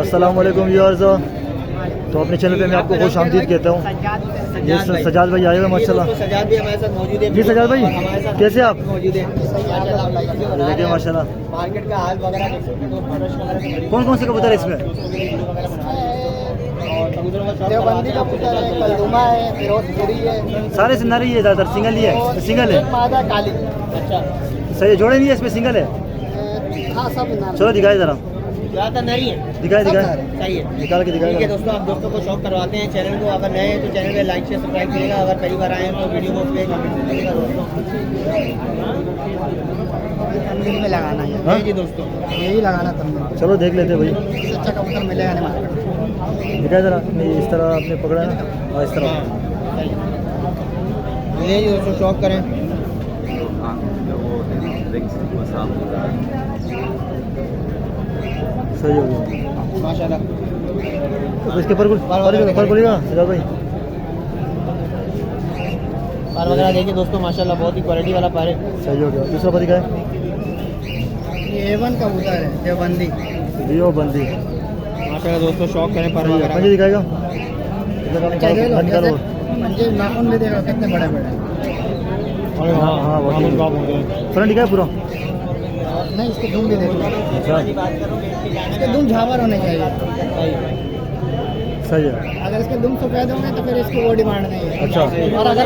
अस्सलाम वालेकुम व्यूअर्स। तो अपने चैनल पे मैं आपको खुश आमदीद कहता हूँ। ये सजाद भाई आए हुए माशाल्लाह। सजाद भी हमारे साथ मौजूद है। जी सजाद भाई कैसे आप? मौजूद है देखिए माशाल्लाह मार्केट का हाल वगैरह देख सकते हैं। कौन कौन से कबूतर है इसमें? देवबंदी कबूतर है, कलदुमा है, फिरोजपुरी है। सारे सिन्नारी है, ज़्यादातर सिंगल ही है। सिंगल है, मादा काली। अच्छा सही है, जोड़े नहीं है इसमें, सिंगल है। हाँ सब चलो दिखाए ज़रा, ज़्यादातर नहीं है। दिखाए दिखाए सही है, निकाल के दिखाए। ठीक है दोस्तों, आप दोस्तों को शौक करवाते हैं चैनल को। अगर नए हैं तो चैनल पे लाइक शेयर सब्सक्राइब करिएगा। अगर पहली बार आए हैं तो वीडियो को प्ले कमेंट करिएगा दोस्तों। तंदूर में लगाना है जी दोस्तों, यही लगाना तंदूर। चलो देख लेते भाई, इससे अच्छा कबूतर मिलेगा नहीं मार्केट में। दिखाए ज़रा। नहीं इस तरह आपने पकड़ा है ना, और इस तरह ये जी दोस्तों शौक करें। सही हो गया माशाल्लाह। तो इसके पर बोलिएगा सजाद भाई। पार वगैरह देखिए दोस्तों माशाल्लाह, बहुत ही क्वालिटी वाला पार है। सही हो गया। दूसरा पर दिखाए, ये A1 कबूतर है, देवबंदी। दियो बंदी माशाल्लाह दोस्तों शौक करें पार वगैरह। पंजे दिखाएगा। निकालो। पंजे नाखून भी देखो कितने बड़े बड़े। हाँ हाँ फ्रंट दिखाए पूरा। नहीं इसके धूम भी देखो। अच्छा इसके धूम झावर होने चाहिए। सही है। अगर इसके दुम सफेद होंगे तो फिर इसकी वो डिमांड नहीं है। अच्छा और अगर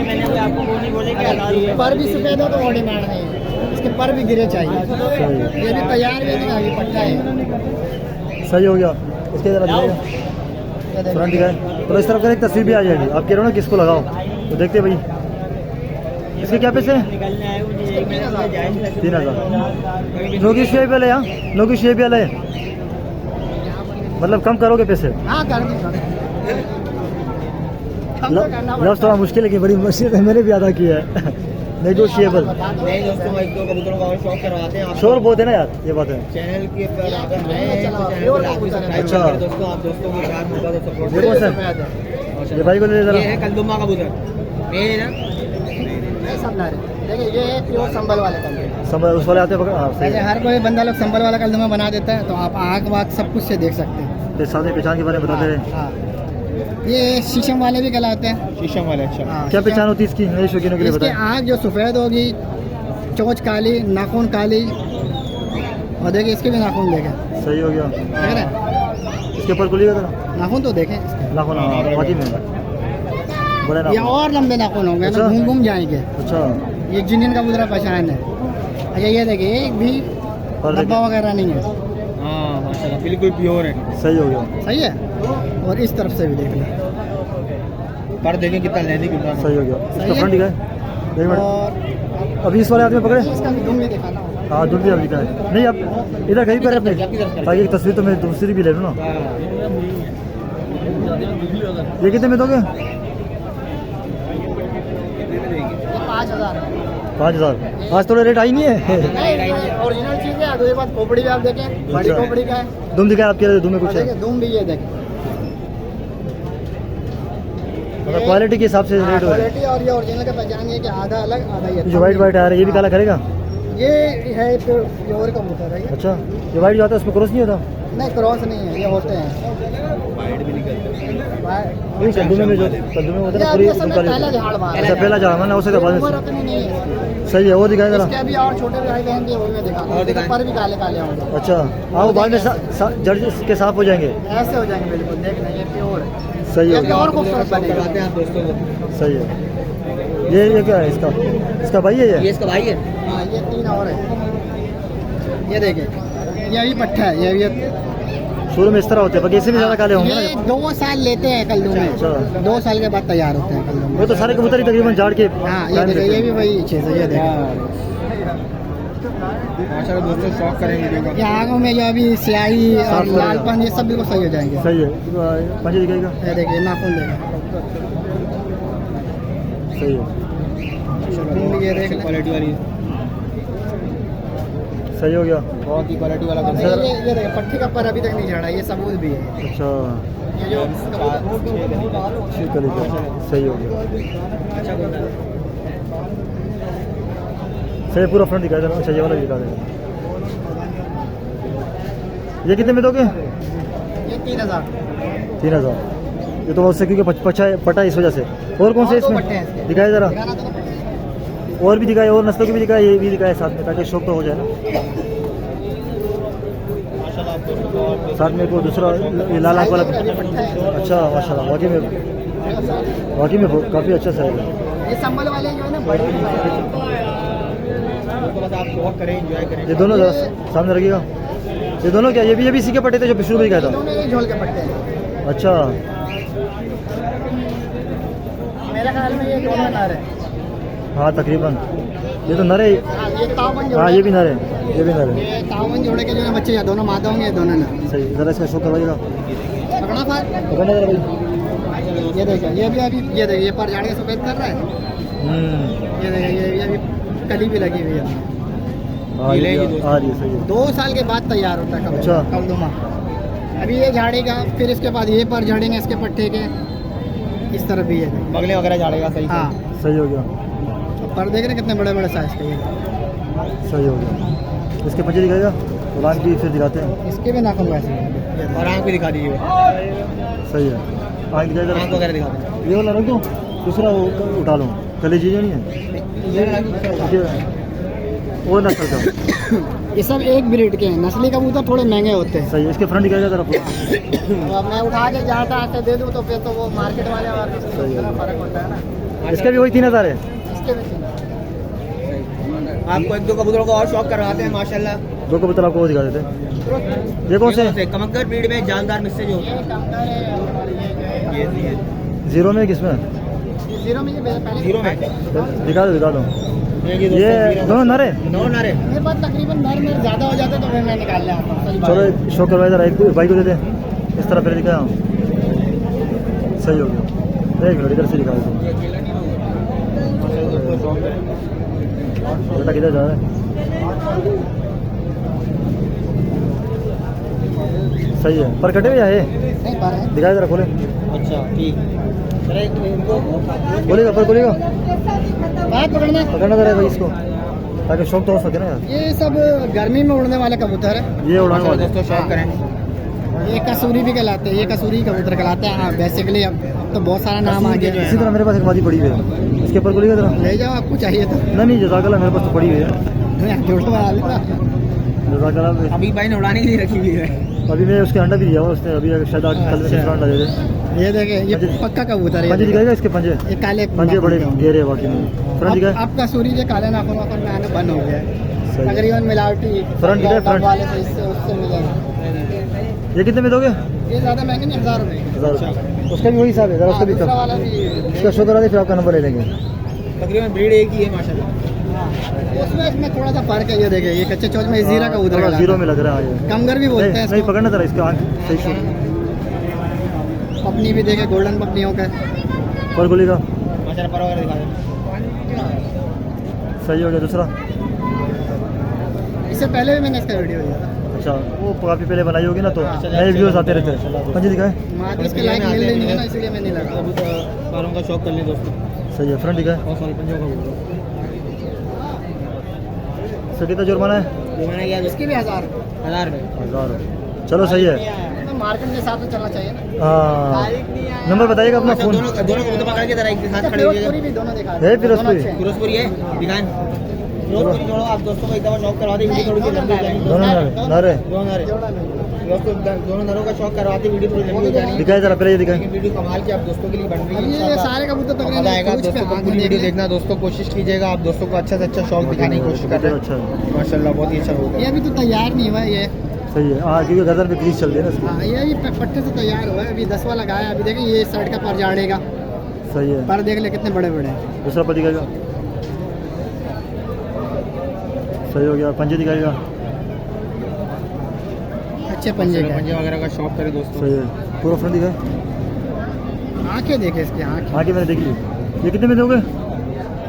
पर भी सफेद हो तो वो डिमांड नहीं है। इसके पर भी गिरे चाहिए। सही है, ये भी तैयार भी नहीं, अभी पट्टा है। सही हो गया। इसके जरा दिखाएगा, फ्रंट दिखाए। तो इस तरफ कर एक तस्वीर भी आ जाएगी। आप कह रहे हो ना किसको लगाओ, तो देखते भाई। इसके क्या पैसे हैं? 3000। नोकी शेप वाले, यहाँ नोकी शेप वाले, मतलब कम करोगे पैसे? हाँ कर दी। लफ्ज़ थोड़ा मुश्किल है कि बड़ी मुश्किल है, मैंने भी अदा किया है। नेगोशिएबल। नहीं दोस्तों, एक दो कबूतरों का और शौक करवाते हैं। शोर बहुत है ना यार, ये बात है। चैनल के पर अगर नए हैं तो चैनल को लाइक सब्सक्राइब अच्छा। करें दोस्तों। आप दोस्तों को प्यार मोहब्बत और सपोर्ट ये कौन सा है? ये भाई को ले ये जरा। है कलदुमा कबूतर। ये है ना, ये सब ला रहे। देखिए ये है प्योर संबल वाले कलदुमा। सब उस वाले आते हैं पकड़। हाँ सही है। हर कोई बंदा लोग संबल वाला कलदुमा बना देता है, तो आप आँख वाँख सब कुछ से देख सकते हैं। तो सामने पहचान के बारे में बताते रहे। हाँ ये शीशम वाले भी कहलाते हैं। शीशम वाले अच्छा। क्या पहचान होती है इसकी, मेरे शौकीनों के लिए इसके बताएं। आँख जो सफ़ेद होगी, चोंच काली, नाखून काली, और देखिए इसके भी नाखून देखें। सही हो गया। देख रहे हैं इसके ऊपर खुलिएगा जरा। नाखून तो देखें इसके। नाखून वाजिब है, बड़े ये नाखून। और लंबे नाखून होंगे अच्छा। ना, घूम घूम जाएंगे। अच्छा ये जिनियन का मुद्रा पहचान है। अच्छा ये देखिए एक भी डब्बा वगैरह नहीं है। हाँ माशाल्लाह बिल्कुल प्योर है। सही हो गया। सही है। और इस तरफ से भी देख लें, पर देखें कितना लेने की। सही हो गया। सही इसका है। फ्रंट दिखाए एक मिनट। और अभी इस वाले आदमी पकड़े। इसका भी धूम भी दिखाना होगा। हाँ दूर भी अब दिखाए। नहीं अब इधर कहीं पर अपने, ताकि एक तस्वीर तो मैं दूसरी भी ले लूँ ना। ये कितने में दोगे? 5000 5000। आज थोड़ा रेट आई नहीं है। ओरिजिनल चीज़ है। दूसरी बात खोपड़ी भी आप देखें, बड़ी अच्छा। खोपड़ी का है। दुम दिखाए आपके, दुम में कुछ है देखिए धूम भी ये देखें। मतलब क्वालिटी के हिसाब से रेट हो रहा है। क्वालिटी और ये ओरिजिनल का पहचान है कि आधा अलग आधा ये। जो वाइट वाइट आ रहा है ये भी काला करेगा? ये है प्योर कबूतर है ये। अच्छा ये वाइट जो आता है उसमें क्रॉस नहीं होता? नहीं क्रॉस नहीं है, ये होते हैं वही कद्दू में जो कद्दू में होता है ना पूरी पहला झाड़ मार अच्छा पहला झाड़ मारना उसे बाद उम्र में। उतनी नहीं है। सही है, वो दिखाए जरा। इसके अभी और छोटे भाई बहन के वो भी दिखाऊंगा। पर भी काले काले होंगे। अच्छा हाँ वो बाद में जड़ के साफ हो जाएंगे। ऐसे हो जाएंगे बिल्कुल, देख लें ये प्योर है। सही हो ये गया। और खूबसूरत बनेगा। सही है। ये क्या है इसका? इसका भाई है ये ये? इसका भाई है। हाँ ये 3 और है। ये देखें ये अभी पट्टा है। ये शुरू में इस तरह होते हैं, बाकी इससे भी ज़्यादा काले होंगे ना। ये 2 साल लेते हैं कल्लू में। अच्छा। 2 साल के बाद तैयार होते हैं कल्लू में। वो तो सारे कबूतर ही तकरीबन झाड़ के। हाँ ये देखो ये भी वही चीज़ है। ये देखो दोस्तों शौक करें वीडियो का। ये आँखों में जो अभी स्याही और साफ करेगा। लालपन ये सब बिल्कुल सही हो जाएंगे। सही है। पंजे दिखाएगा। ये देखिए नाखून देखिए। सही है। ये देख क्वालिटी वाली सही हो गया। बहुत ही क्वालिटी वाला। ये देखिए पट्टी का पर अभी तक नहीं झड़ा, ये सबूत भी है। अच्छा ये जो ठीक है। सही हो गया। सही पूरा फ्रंट दिखा देना। अच्छा ये वाला भी दिखा देना। ये कितने में दोगे? ये 3000। 3000। ये तो उससे क्योंकि पटा है इस वजह से। और कौन से इसमें दिखाए ज़रा, और भी दिखाए, और नस्लों की भी दिखाए, ये भी दिखाए साथ में, ताकि शौक तो हो जाए ना। साथ में को दूसरा ये लाल आँख वाला। अच्छा माशाल्लाह, वाकई में काफ़ी अच्छा सा है। ये संभल वाले जो है ना बड़े आप वॉक करें, एंजॉय करें। ये दोनों सामने रखिएगा। ये दोनों क्या, ये भी इसी के पट्टे थे जो पिछले में गया था? दोनों ये झोल के पट्टे हैं। अच्छा, मेरे ख्याल में ये दोनों नर है। हाँ तकरीबन ये तो नर है। ये तावन जोड़े। हाँ ये भी नर है, ये भी नर है। ये तावन जोड़े के जो है बच्चे, या दोनों मादा होंगे, दोनों नर। सही, ज़रा इसका शो करवाइएगा। पकड़ा फाट पकड़ना ज़रा भाई। ये देखिए, ये भी अभी ये देखिए, ये पर झाड़ के सफेद कर रहा है। ये देखिए, ये अभी कली भी लगी हुई है। हाँ ये आ रही है, सही है। 2 साल के बाद तैयार होता है अच्छा। कलदुमा। अभी ये झाड़ेगा, फिर इसके बाद ये पर झाड़ेंगे इसके पट्टे के, इस तरफ भी है बगले वगैरह झाड़ेगा। सही। हाँ सही हो गया। पर देख रहे कितने बड़े बड़े साइज के ये। सही हो गया। इसके पंजे दिखाएगा और आँख भी फिर दिखाते हैं। इसके भी नाखून वैसे हैं। और आँख भी दिखा दीजिए। सही है, आँख दिखाएगा, आँख वगैरह दिखा दें। ये वाला रख दो, दूसरा वो उठा लो, कलेजी जो नहीं है वो नस्ल का। ये सब एक ब्रीड के हैं, नस्ली कबूतर थोड़े महंगे होते हैं। सही है, इसके फ्रंट दिखाएगा जरा पूरा। तो अब मैं उठा के जाता आके दे दूँ तो फिर तो वो मार्केट वाले और फर्क होता है ना। इसका भी वही 3000 है। इसके भी आपको 1-2 कबूतरों को और शौक करवाते हैं माशाल्लाह। 2 कबूतर आपको वो दिखा देते हैं। ये कौन से? कमक्कर ब्रीड में जानदार मिस्से जो ये जीरो में किसमें? जीरो में, ये पहले जीरो में दिखा दो। ये दोनों नर है? दोनों नर है। मेरे पास तकरीबन नर ज़्यादा हो जाते तो फिर मैं निकाल लिया। चलो शो करवाए जरा, एक भाई को दे दे, इस तरह फिर दिखाया। सही हो गया, एक मिनट इधर से दिखा दो। बेटा किधर जा रहा है? सही है, पर कटे हुए है? नहीं पर है। दिखाए जरा, खोले। अच्छा ठीक। बोलेगा पर बोलेगा, बात पकड़ना जरा भाई इसको, ताकि शौक तो हो सके ना यार। ये सब गर्मी में उड़ने वाले कबूतर है। ये उड़ाने वाले दोस्तों शौक करें। ये कसूरी भी कहलाते हैं, ये कसूरी कबूतर कहलाते हैं। हाँ बेसिकली अब तो बहुत सारा नाम आ गया। इसी तरह मेरे पास एक वादी पड़ी हुई है, इसके ऊपर बोलेगा जरा। ले जाओ, आपको चाहिए तो। नहीं जज़ाकल्लाह, मेरे पास तो पड़ी हुई है। जज़ाकल्लाह। अभी भाई ने उड़ाने के लिए रखी हुई है। अभी मैं उसके अंडा भी दिया हुआ उसने, अभी शायद कल दूसरा अंडा दे दे। ये देखे, ये पक्का कबूतर है। पंजे दिखाएगा इसके पंजे? ये काले पंजे बड़े गहरे वाकई में। फ्रंट दिखाए। आपका सूरी जो काले नाखून वाखून में आने बंद हो गया है। तकरीबन मिलावटी फ्रंट दिखाए, फ्रंट वाले से इससे उससे मिलेगा। ये कितने में दोगे? ये ज़्यादा महंगे नहीं, 1000 रुपये। 1000 रुपये। उसका भी वही हिसाब है, जरा उसका भी दूसरा वाला भी इसका शो करा दे, फिर आपका नंबर ले लेंगे। तकरीबन ब्रीड एक ही है माशाल्लाह। उसमें इसमें थोड़ा सा फर्क है। ये देखिए, ये कच्चे चौच में जीरा का उधर जीरो में लग रहा है। कमगर भी बोलते हैं नहीं पकड़ना जरा इसका आँख सही से। पपनी भी देखे, गोल्डन पपनियों का। पर बोलेगा माशाल्लाह, पर वगैरह दिखा दे। सही हो गया। दूसरा इससे पहले भी मैंने इसका वीडियो दिया था। अच्छा, वो काफ़ी पहले बनाई होगी ना, तो नए व्यूज़ आते रहते हैं। पंजे दिखाए। मार्केट इसके लायक मिल नहीं है ना, इसलिए मैं नहीं लगा। बालों का शौक कर लें दोस्तों। सही है, फ्रंट दिखाए। बहुत सारे पंजों का सर कितना जुर्माना है? जुर्माना क्या? इसकी भी 1000 रुपये। 1000। चलो सही है, मार्केट के हिसाब से चलना चाहिए ना। हाँ नंबर बताइएगा अपना फ़ोन। दोनों कबूतर पकड़ के जरा एक साथ खड़े होइएगा। भी दोनों दिखा है फिरोजपुरी? फिरोजपुरी है, दिखाएं। फिरोजपुरी जोड़ो आप दोस्तों को, एक दफा शौक करवा दी, वीडियो थोड़ी सी लंबी हो जाएगी। दोनों नर है। दोस्तों दोनों नरों का शौक करवाते, वीडियो थोड़ी लंबी हो जाएगी। दिखाए जरा, पहले ये दिखाए। वीडियो कमाल की आप दोस्तों के लिए बन रही है। ये सारे कबूतर तकरीबन आएगा। दोस्तों को पूरी वीडियो देखना, दोस्तों कोशिश कीजिएगा आप दोस्तों को अच्छा से अच्छा शौक दिखाने की कोशिश कर रहे हैं। अच्छा माशाल्लाह, बहुत ही अच्छा होगा। ये अभी तो तैयार नहीं हुआ ये। सही है, हाँ क्योंकि गर्दन पे ग्रीस चल रही है ना। हाँ ये अभी पट्टे से तैयार हुआ है, अभी 10वां लगाया। अभी देखें ये साइड का पर झाड़ेगा। सही है, पर देख ले कितने बड़े बड़े हैं। दूसरा पर दिखाएगा। सही हो गया, पंजे दिखाएगा। अच्छे पंजे वगैरह का शौक करे दोस्तों। सही है, पूरा फ्रंट दिखाए। आंखें देखे इसकी, आंखें मैंने देख ली। ये कितने में दोगे?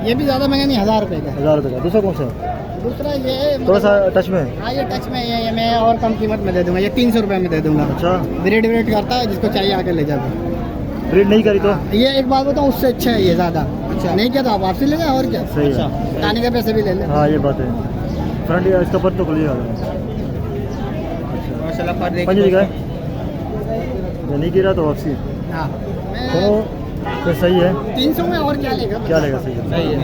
ये भी ज़्यादा महंगा नहीं, 1000 रुपये का। 1000 रुपये का। दूसरा कौन सा है? दूसरा ये थोड़ा सा टच में। हाँ ये टच में, ये मैं और कम कीमत में दे दूंगा। ये 300 रुपये में दे दूंगा। अच्छा, ब्रीड करता है, जिसको चाहिए आके ले जाओ। ब्रीड नहीं करी तो ये एक बात बताऊँ, उससे अच्छा है ये ज़्यादा। अच्छा नहीं किया तो आप वापसी ले जाओ, और क्या। सही है, खाने के पैसे भी ले लें। हाँ ये बात है। फ्रंट इसका पर तो खुलिएगा। माशाल्लाह पर देखिए पंजे दिखाए दोस्तों। नहीं गिरा तो वापसी हाँ चलो फिर सही है 300 में और क्या लेगा? क्या लेगा सही है सही है।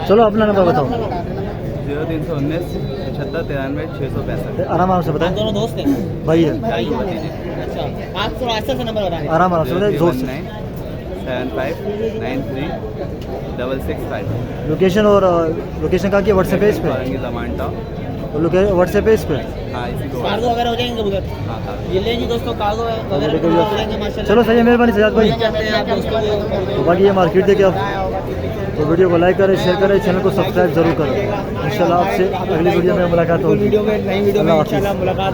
चलो अपना नंबर बताओ 0319 75 93 665। आराम आराम से बताएं दोनों दोस्त हैं। भाई है अच्छा आप थोड़ा आस्ते से नंबर बताएं। आराम आराम से बताएं जोर से 7593 लोकेशन और लोकेशन कहाँ की व्हाट्सएप पे इस पे जमान टाउन। व्हाट्सएप पे इस पे हाँ इसी को कार्गो वगैरह हो जाएंगे उधर। हाँ हाँ ये ले जी दोस्तों कार्गो वगैरह देखो हो ये। जाएंगे माशाल्लाह। चलो सही है मेहरबानी सजाद भाई चाहते हैं आप दोस्तों तो बाकी ये मार्केट देखे आप तो वीडियो को लाइक करें शेयर करें चैनल को सब्सक्राइब जरूर करें इंशाल्लाह आपसे अगली वीडियो में मुलाकात होगी वीडियो में नई वीडियो में अल्लाह हाफिज़। इंशाल्लाह मुलाकात